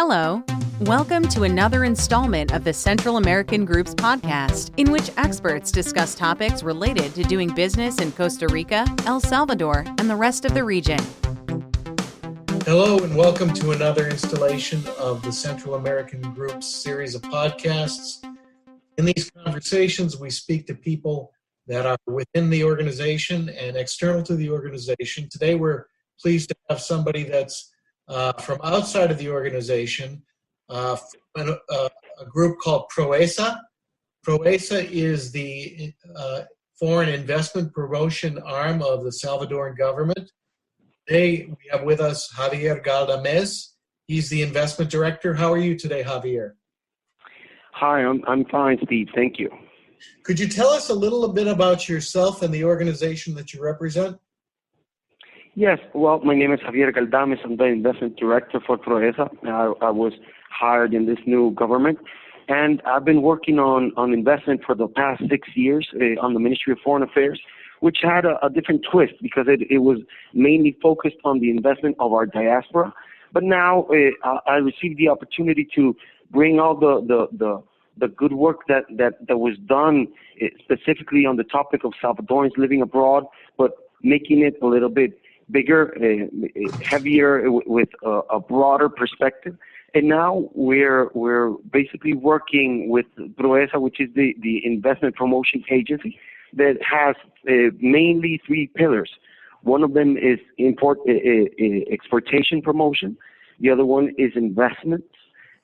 Hello. Welcome to another installment of the Central American Group's podcast, in which experts discuss topics related to doing business in Costa Rica, El Salvador, and the rest of the region. Hello, and welcome to another installation of the Central American Group's series of podcasts. In these conversations, we speak to people that are within the organization and external to the organization. Today, we're pleased to have somebody that's from outside of the organization, a group called PROESA. PROESA is the foreign investment promotion arm of the Salvadoran government. Today, we have with us Javier Galdamez. He's the investment director. How are you today, Javier? Hi, I'm fine, Steve. Thank you. Could you tell us a little bit about yourself and the organization that you represent? Yes, well, my name is Javier Galdamez. I'm the investment director for PROESA. I was hired in this new government, and I've been working on investment for the past 6 years on the Ministry of Foreign Affairs, which had a different twist because it was mainly focused on the investment of our diaspora. But now I received the opportunity to bring all the good work that was done specifically on the topic of Salvadorans living abroad, but making it a little bit bigger, heavier, with a broader perspective. And now we're basically working with PROESA, which is the investment promotion agency that has mainly three pillars. One of them is exportation promotion. The other one is investments.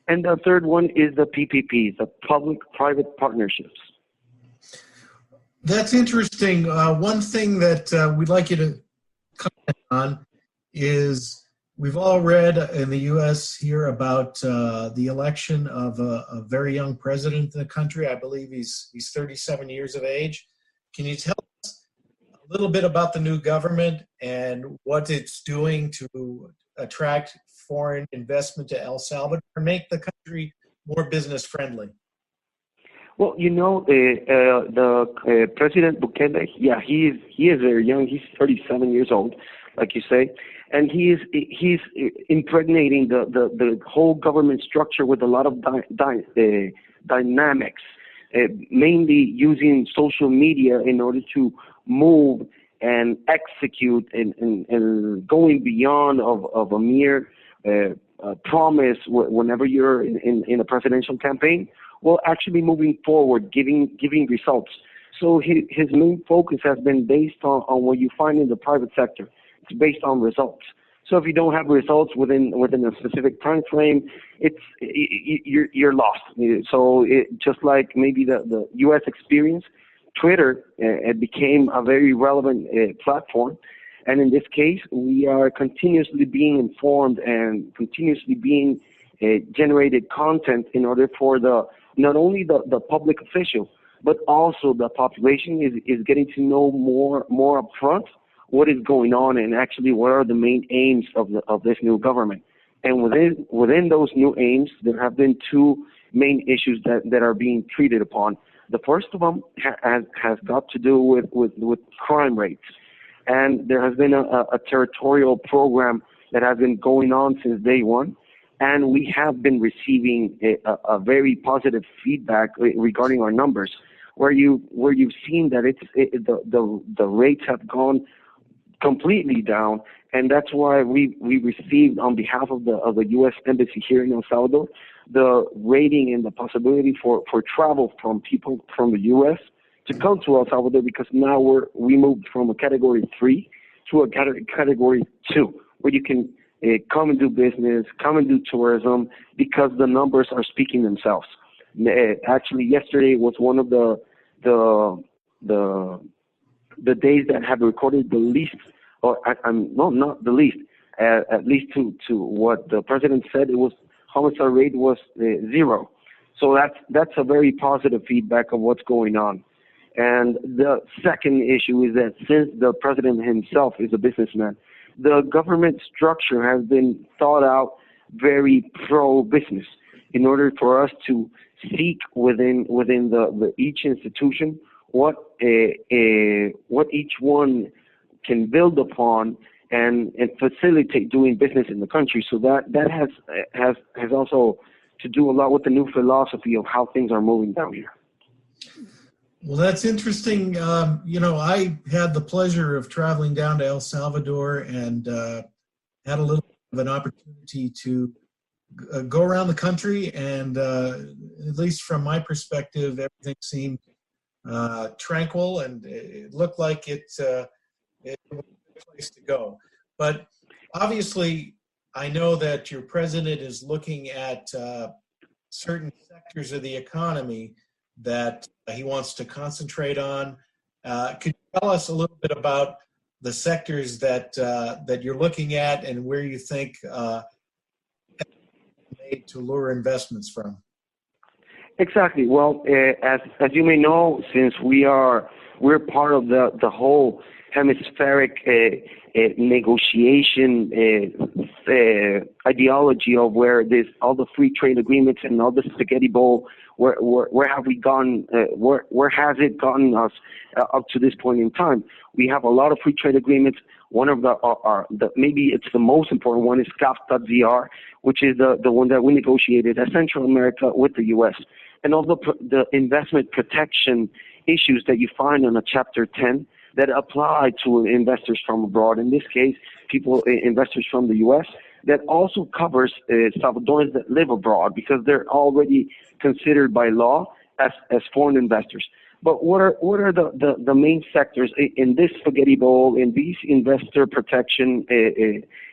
And the third one is the PPPs, the public-private partnerships. That's interesting. One thing that we'd like you to comment on is we've all read in the U.S. here about the election of a very young president in the country. I believe he's 37 years of age. Can you tell us a little bit about the new government and what it's doing to attract foreign investment to El Salvador and make the country more business friendly? Well, you know, the President Bukele, he is very young. He's 37 years old, like you say, and he's impregnating the whole government structure with a lot of dynamics, mainly using social media in order to move and execute and going beyond of a mere promise whenever you're in a presidential campaign. Well, actually moving forward, giving results. So his main focus has been based on what you find in the private sector. It's based on results. So if you don't have results within a specific time frame, you're lost. So just like maybe the U.S. experience, Twitter it became a very relevant platform. And in this case, we are continuously being informed and continuously being generated content in order for not only the public official, but also the population is getting to know more upfront what is going on and actually what are the main aims of this new government. And within those new aims, there have been two main issues that are being treated upon. The first of them has got to do with crime rates. And there has been a territorial program that has been going on since day one. And we have been receiving a very positive feedback regarding our numbers, where you've seen that the rates have gone completely down, and that's why we received on behalf of the U.S. Embassy here in El Salvador the rating and the possibility for travel from people from the U.S. to come to El Salvador, because now we moved from a category 3 to a category 2, where you can come and do business, come and do tourism, because the numbers are speaking themselves. Actually, yesterday was one of the days that have recorded the least, or not the least, at least to what the president said. It was homicide rate was 0. So that's a very positive feedback of what's going on. And the second issue is that since the president himself is a businessman, the government structure has been thought out very pro-business in order for us to seek within the each institution what each one can build upon and facilitate doing business in the country. So that has also to do a lot with the new philosophy of how things are moving down here. Well, that's interesting. I had the pleasure of traveling down to El Salvador and had a little bit of an opportunity to go around the country, and at least from my perspective, everything seemed tranquil, and it looked like it was a good place to go. But obviously, I know that your president is looking at certain sectors of the economy that he wants to concentrate on. Could you tell us a little bit about the sectors that you're looking at and where you think made to lure investments from? Exactly. Well, as you may know, since we're part of the whole hemispheric negotiation ideology of where all the free trade agreements and all the spaghetti bowl, where have we gone? Where has it gotten us up to this point in time? We have a lot of free trade agreements. One of the maybe it's the most important one is CAF.ZR, which is the one that we negotiated as Central America with the U.S. And all the investment protection issues that you find on a Chapter 10 that apply to investors from abroad. In this case, investors from the U.S. That also covers Salvadorans that live abroad because they're already considered by law as foreign investors. But what are the main sectors in this spaghetti bowl, in these investor protection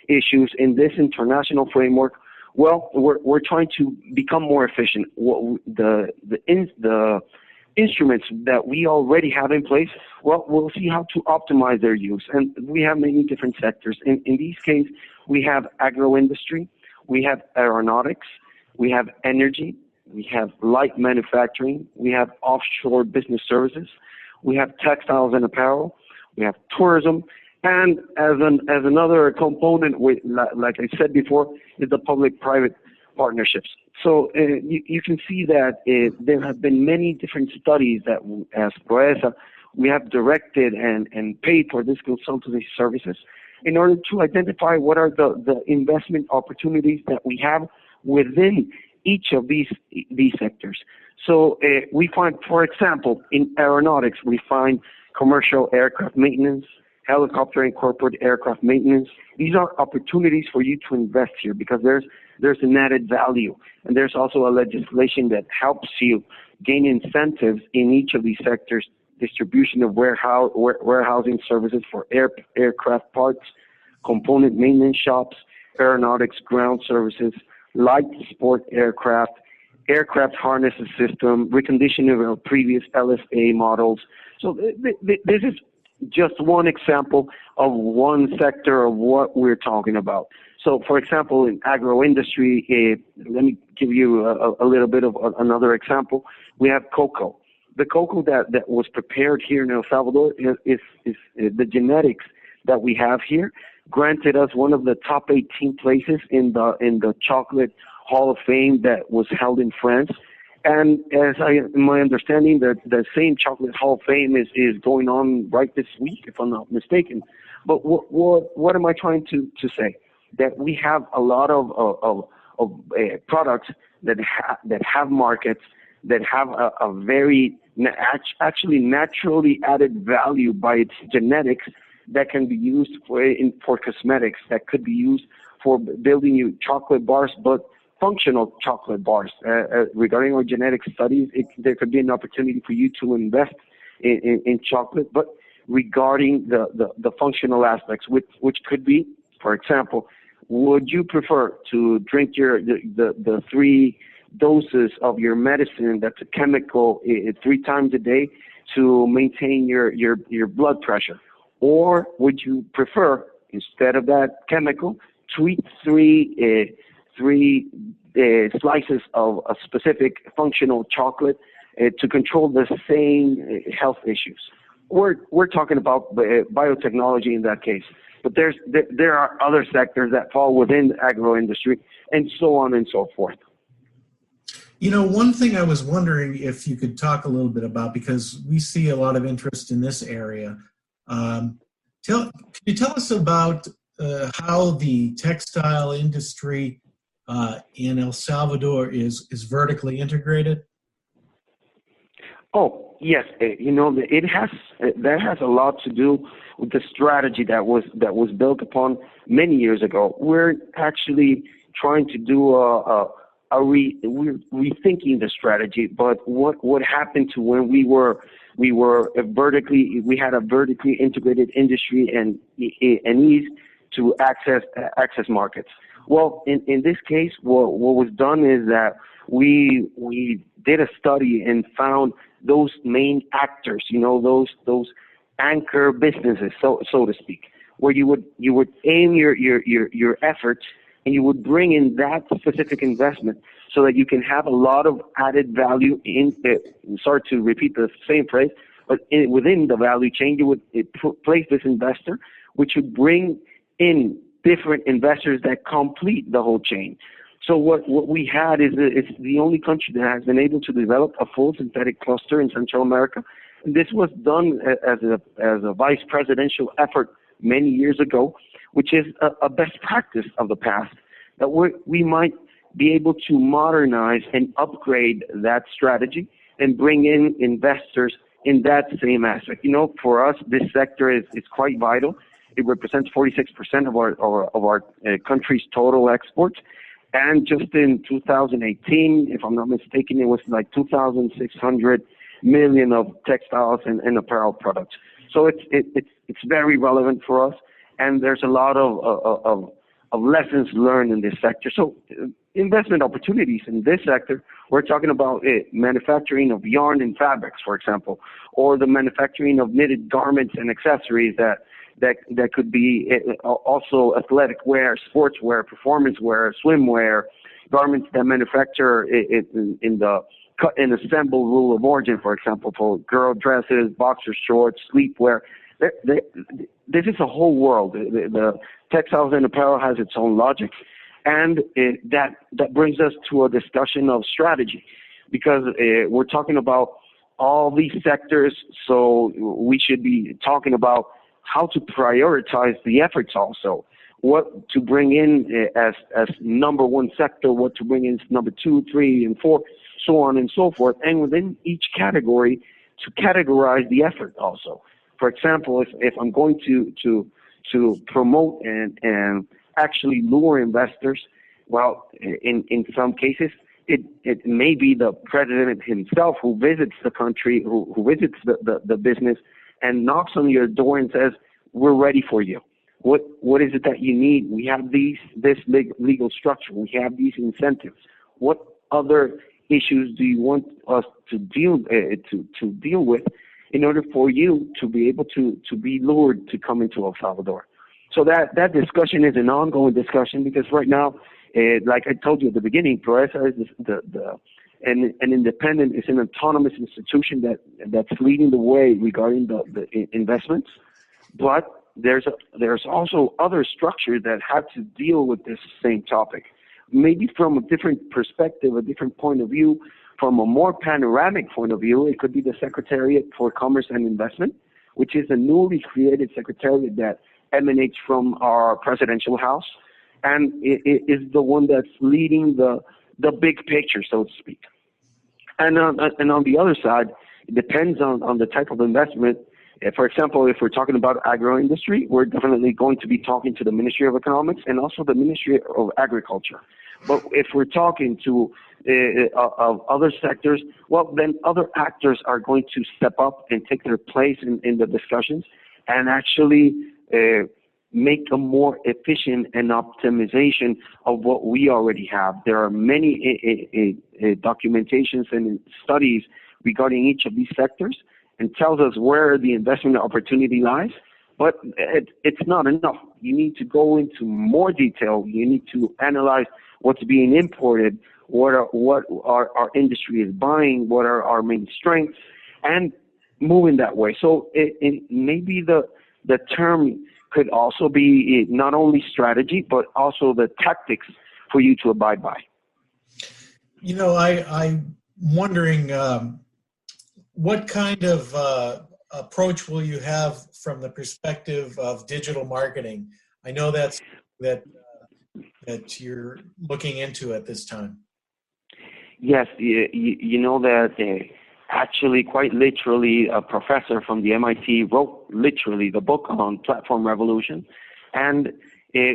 issues, in this international framework? Well, we're trying to become more efficient. The instruments that we already have in place, well, we'll see how to optimize their use. And we have many different sectors. In these cases, we have agro-industry, we have aeronautics, we have energy, we have light manufacturing, we have offshore business services, we have textiles and apparel, we have tourism, and as another component, like I said before, is the public-private partnerships. So you can see that there have been many different studies that, as PROESA, we have directed and paid for this consultancy services in order to identify what are the investment opportunities that we have within each of these sectors. So we find, for example, in aeronautics, we find commercial aircraft maintenance, helicopter and corporate aircraft maintenance. These are opportunities for you to invest here because there's an added value. And there's also a legislation that helps you gain incentives in each of these sectors, distribution of warehousing services for aircraft parts, component maintenance shops, aeronautics ground services, light sport aircraft, aircraft harnesses system, reconditioning of previous LSA models. So this is just one example of one sector of what we're talking about. So, for example, in agro-industry, let me give you a little bit of another example. We have cocoa. The cocoa that was prepared here in El Salvador is the genetics that we have here granted us one of the top 18 places in the Chocolate Hall of Fame that was held in France. And my understanding, that the same Chocolate Hall of Fame is going on right this week, if I'm not mistaken. But what am I trying to say? That we have a lot of products that have markets, that have a very actually naturally added value by its genetics, that can be used for cosmetics, that could be used for building you chocolate bars, but functional chocolate bars. Regarding our genetic studies, there could be an opportunity for you to invest in chocolate, but regarding the functional aspects, which could be, for example, would you prefer to drink the 3 doses of your medicine that's a chemical 3 times a day to maintain your blood pressure? Or would you prefer, instead of that chemical, to eat 3 slices of a specific functional chocolate to control the same health issues? We're talking about biotechnology in that case. But there are other sectors that fall within the agro-industry, and so on and so forth. You know, one thing I was wondering if you could talk a little bit about, because we see a lot of interest in this area. Can you tell us about how the textile industry in El Salvador is vertically integrated? Oh, yes. It has that has a lot to do with the strategy that was built upon many years ago. We're actually trying to do we're rethinking the strategy. But what happened to when we had a vertically integrated industry and ease to access markets. Well, in this case, what was done is that we did a study and found those main actors, those anchor businesses, so to speak, where you would aim your efforts and you would bring in that specific investment so that you can have a lot of added value sorry to repeat the same phrase, but within the value chain, you would place this investor, which would bring in different investors that complete the whole chain. So what we had is it's the only country that has been able to develop a full synthetic cluster in Central America. And this was done as a vice presidential effort many years ago, which is a best practice of the past, that we might be able to modernize and upgrade that strategy and bring in investors in that same aspect. For us, this sector is quite vital. It represents 46% of our country's total exports. And just in 2018, if I'm not mistaken, it was like 2,600 million of textiles and apparel products. So it's very relevant for us, and there's a lot of lessons learned in this sector. So investment opportunities in this sector, we're talking about manufacturing of yarn and fabrics, for example, or the manufacturing of knitted garments and accessories that could be also athletic wear, sportswear, performance wear, swimwear, garments that manufacture in the cut and assemble rule of origin, for example, for girl dresses, boxer shorts, sleepwear. This is a whole world. The textiles and apparel has its own logic, and that brings us to a discussion of strategy, because we're talking about all these sectors, so we should be talking about how to prioritize the efforts also, what to bring in as number one sector, what to bring in as number 2, 3, and 4, so on and so forth, and within each category to categorize the effort also. For example, if I'm going to promote and actually lure investors, well, in some cases, it may be the president himself who visits the country, who visits the business, and knocks on your door and says, "We're ready for you. What is it that you need? We have this legal structure. We have these incentives. What other issues do you want us to deal with in order for you to be able to be lured to come into El Salvador?" So that discussion is an ongoing discussion, because right now, like I told you at the beginning, PROESA is an independent, it's an autonomous institution that's leading the way regarding the investments. But there's also other structures that have to deal with this same topic, maybe from a different perspective, a different point of view. From a more panoramic point of view, it could be the Secretariat for Commerce and Investment, which is a newly created secretariat that emanates from our presidential house, and it is the one that's leading the big picture, so to speak. And on the other side, it depends on the type of investment. For example, if we're talking about agro-industry, we're definitely going to be talking to the Ministry of Economics and also the Ministry of Agriculture. But if we're talking to of other sectors, well, then other actors are going to step up and take their place in the discussions and actually make a more efficient and optimization of what we already have. There are many documentations and studies regarding each of these sectors, and tells us where the investment opportunity lies, but it's not enough. You need to go into more detail. You need to analyze what's being imported, what our industry is buying, what are our main strengths, and moving that way. So it maybe the term could also be not only strategy, but also the tactics for you to abide by. I'm wondering what kind of approach will you have from the perspective of digital marketing? I know that you're looking into at this time. Yes, you know that actually, quite literally, a professor from the MIT wrote literally the book on platform revolution, and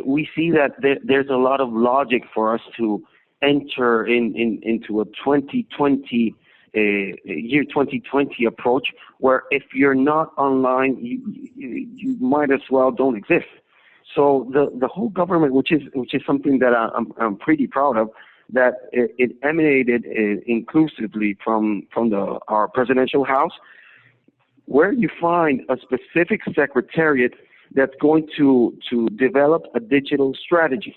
we see that there's a lot of logic for us to enter into a 2020 year 2020 approach, where if you're not online, you might as well don't exist. So the whole government, which is something that I'm pretty proud of, that it emanated inclusively from our presidential house, where you find a specific secretariat that's going to develop a digital strategy.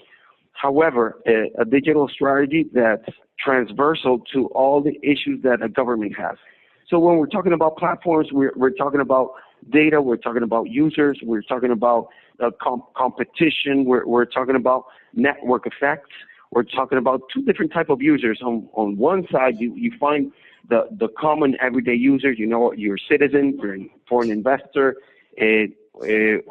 However, a digital strategy that's transversal to all the issues that a government has. So when we're talking about platforms, we're talking about data, we're talking about users, we're talking about competition, we're talking about network effects, we're talking about two different type of users. On one side, you find the common everyday user, your citizen, your foreign investor,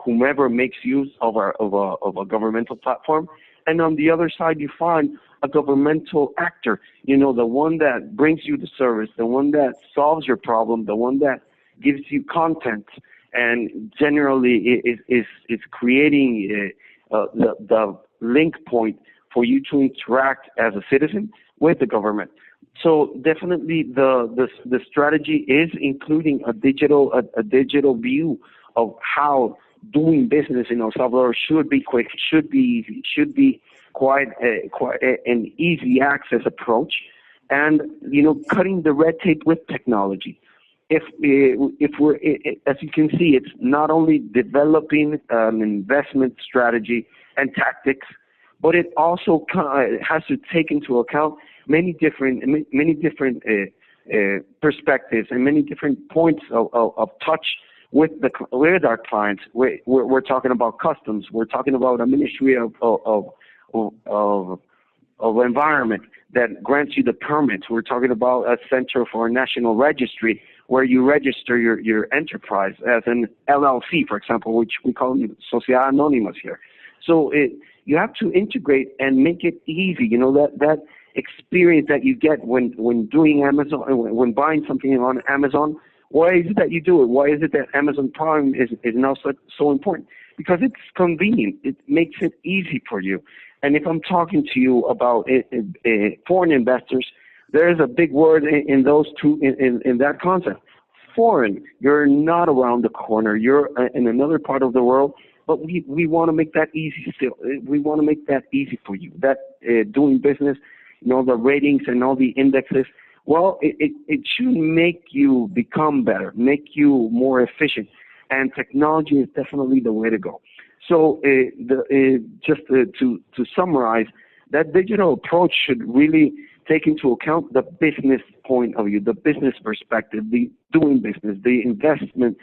whomever makes use of a governmental platform. And on the other side, you find a governmental actor, the one that brings you the service, the one that solves your problem, the one that gives you content, and generally is creating the link point for you to interact as a citizen with the government. So definitely the strategy is including a digital view of how doing business in El Salvador should be quick, should be easy, should be quite an easy access approach, and cutting the red tape with technology. If we're, as you can see, it's not only developing an investment strategy and tactics, but it also has to take into account many different perspectives and many different points of touch with our clients. We're talking about customs. We're talking about a ministry of environment that grants you the permits. We're talking about a center for a national registry where you register your enterprise as an LLC, for example, which we call Sociedad Anónimas here. So you have to integrate and make it easy. That experience that you get when doing Amazon, when buying something on Amazon. Why is it that you do it? Why is it that Amazon Prime is now so important? Because it's convenient. It makes it easy for you. And if I'm talking to you about foreign investors, there is a big word in those two in that concept. Foreign. You're not around the corner. You're in another part of the world. But we want to make that easy still. We want to make that easy for you. That doing business, the ratings and all the indexes. Well, it should make you become better, make you more efficient, and technology is definitely the way to go. So just to summarize, that digital approach should really take into account the business point of view, the business perspective, the doing business, the investment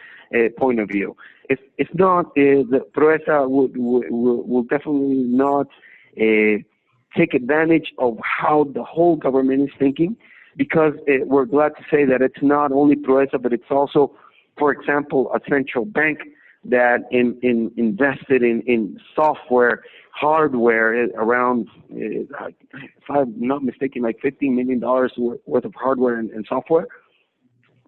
point of view. If not, the PROESA will definitely not take advantage of how the whole government is thinking, because we're glad to say that it's not only PROESA, but it's also, for example, a central bank that invested in software, hardware, around, if I'm not mistaken, like $15 million worth of hardware and software,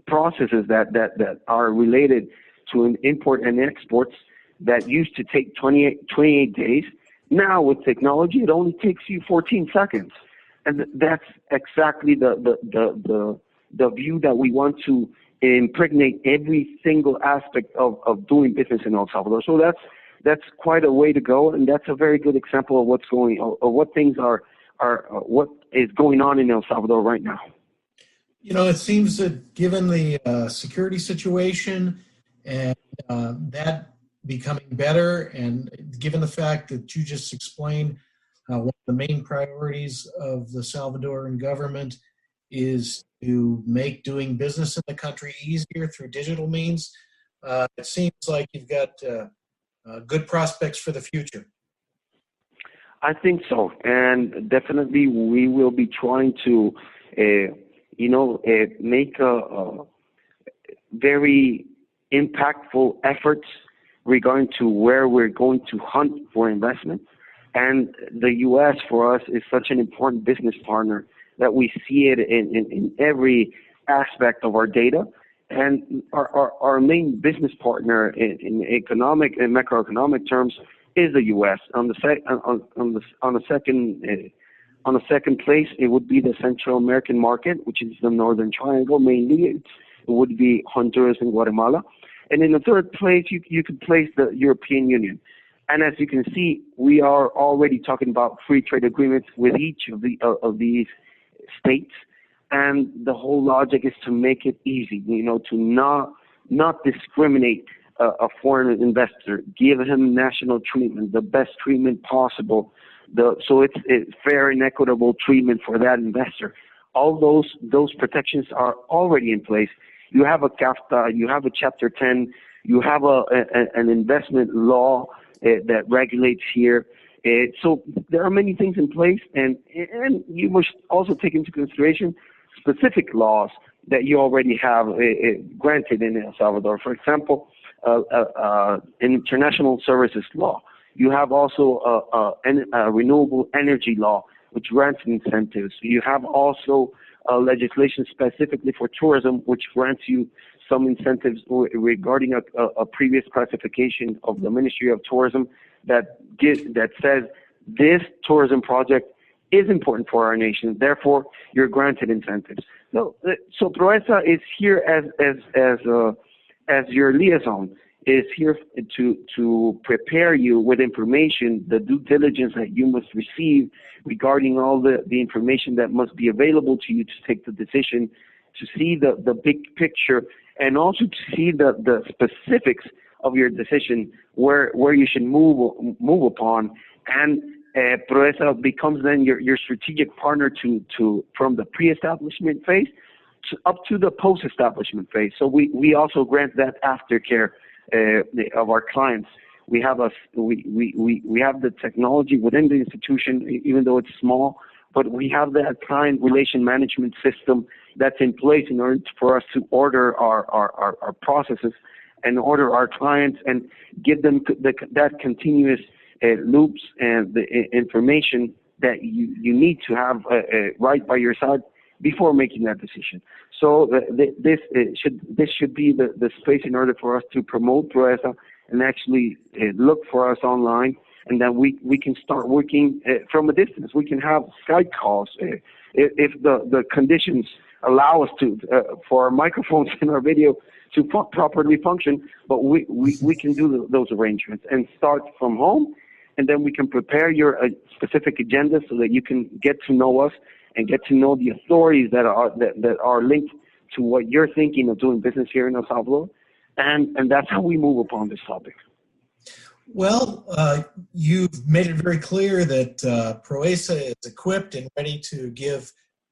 processes that are related to an import and exports that used to take 28 days. Now with technology, it only takes you 14 seconds. And that's exactly the view that we want to impregnate every single aspect of doing business in El Salvador. So that's quite a way to go, and that's a very good example of what's going on, or what things are what is going on in El Salvador right now. It seems that given the security situation and that becoming better, and given the fact that you just explained one of the main priorities of the Salvadoran government is to make doing business in the country easier through digital means, it seems like you've got good prospects for the future. I think so, and definitely we will be trying to, make a very impactful efforts regarding to where we're going to hunt for investment. And the U.S. for us is such an important business partner that we see it in every aspect of our data. And our main business partner in economic and macroeconomic terms is the U.S. On the second place, it would be the Central American market, which is the Northern Triangle mainly. It would be Honduras and Guatemala. And in the third place, you could place the European Union. And as you can see, we are already talking about free trade agreements with each of these states. And the whole logic is to make it easy, to not discriminate a foreign investor, give him national treatment, the best treatment possible, so it's fair and equitable treatment for that investor. All those protections are already in place. You have a CAFTA, you have a Chapter 10, you have an investment law that regulates here. So there are many things in place, and you must also take into consideration specific laws that you already have granted in El Salvador. For example, an international services law. You have also a renewable energy law, which grants incentives. You have also legislation specifically for tourism, which grants you some incentives regarding a previous classification of the Ministry of Tourism that says this tourism project is important for our nation. Therefore, you're granted incentives. So PROESA is here as your liaison, is here to prepare you with information, the due diligence that you must receive regarding all the information that must be available to you to take the decision, to see the big picture, and also to see the specifics of your decision, where you should move upon. And PROESA becomes then your strategic partner from the pre-establishment phase up to the post-establishment phase. So we also grant that aftercare of our clients. We have the technology within the institution, even though it's small, but we have that client relation management system that's in place in order for us to order our processes and order our clients and give them that continuous loops and the information that you need to have right by your side before making that decision. So this should be the space in order for us to promote PROESA and actually look for us online, and then we can start working from a distance. We can have Skype calls if the conditions allow us to for our microphones and our video to properly function. But we can do those arrangements and start from home, and then we can prepare your specific agenda so that you can get to know us and get to know the authorities that are linked to what you're thinking of doing business here in El Salvador, and that's how we move upon this topic. Well, you've made it very clear that PROESA is equipped and ready to give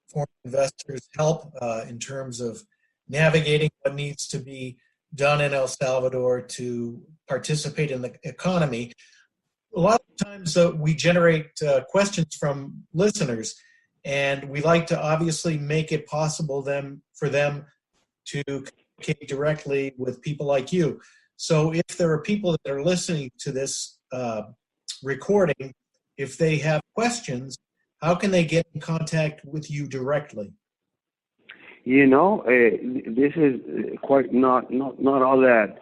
foreign investors help in terms of navigating what needs to be done in El Salvador to participate in the economy. A lot of times we generate questions from listeners, and we like to obviously make it possible for them to communicate directly with people like you. So if there are people that are listening to this recording, if they have questions, how can they get in contact with you directly? This is quite not all that,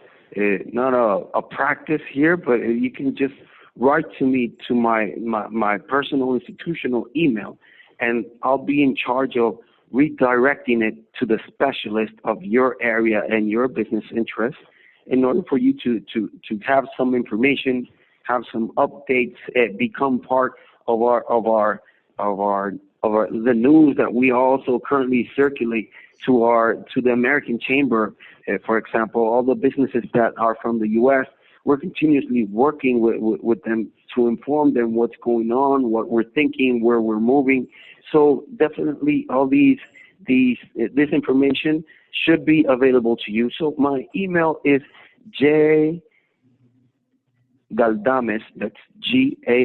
not a practice here, but you can just write to me to my personal institutional email, and I'll be in charge of redirecting it to the specialist of your area and your business interests in order for you to have some information, have some updates, become part of the news that we also currently circulate to the American Chamber. For example, all the businesses that are from the U.S., we're continuously working with them to inform them what's going on, what we're thinking, where we're moving. So definitely all this information should be available to you. So my email is jgaldames, that's GALDAMEZ,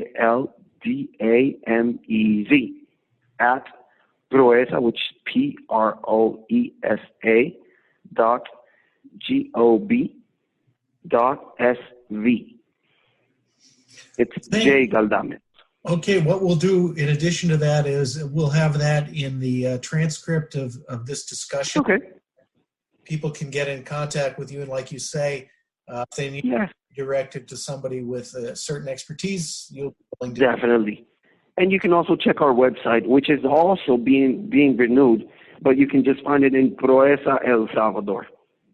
at PROESA, which is PROESA .gov.sat. It's J. Galdames. Okay, what we'll do in addition to that is we'll have that in the transcript of this discussion. Okay. People can get in contact with you, and like you say, if they need to be directed to somebody with a certain expertise, you'll be willing to. Definitely. And you can also check our website, which is also being renewed, but you can just find it in PROESA El Salvador.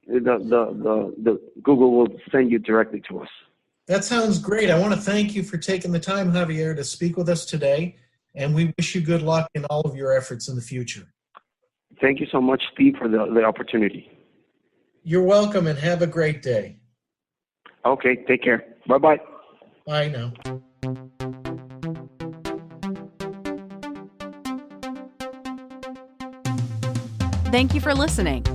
The Google will send you directly to us. That sounds great. I want to thank you for taking the time, Javier, to speak with us today, and we wish you good luck in all of your efforts in the future. Thank you so much, Steve, for the opportunity. You're welcome, and have a great day. Okay, take care. Bye-bye. Bye now. Thank you for listening.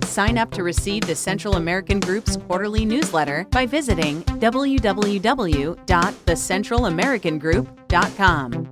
Sign up to receive the Central American Group's quarterly newsletter by visiting www.thecentralamericangroup.com.